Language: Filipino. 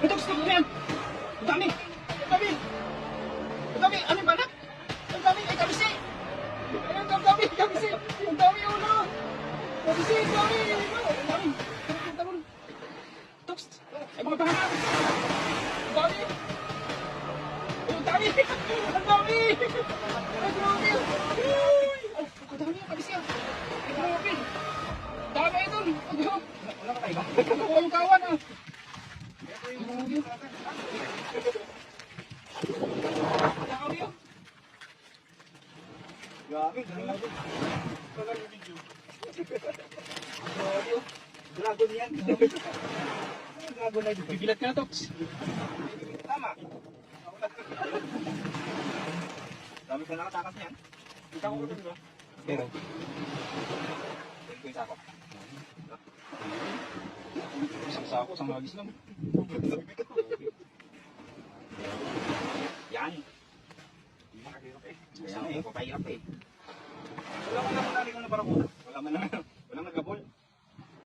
Ito, stop na yan. Ang dami. Ang dami. Ang dami. Ano yung banak? Ang dami. Ay, kabisi. Ayun, ang dami. Kabisi. Ang dami, ulo. Kabisi, ang dami. Ang dami. Ang dami. Toks. Ay, mga banak. Ang dami. Ang dami. Ang dami. Ay, grabe. Uy. Ang dami. Kabisi yan. Ay, grabe. Dami ito. Ang dami. Wala ka tayo ba? Ako yung kawan ah. Grabe, grabe. Dragon yan. Dragon na yun. Bibilat ka na, Toks. Tama. Dami ka nakatakas niyan. Kita ko rin ba? Pero. Ito yung sako. Isang sako, isang hagis lang. Yan. Yan eh, papahirap eh. Wala ko na kung nari ko na parang wala man naman.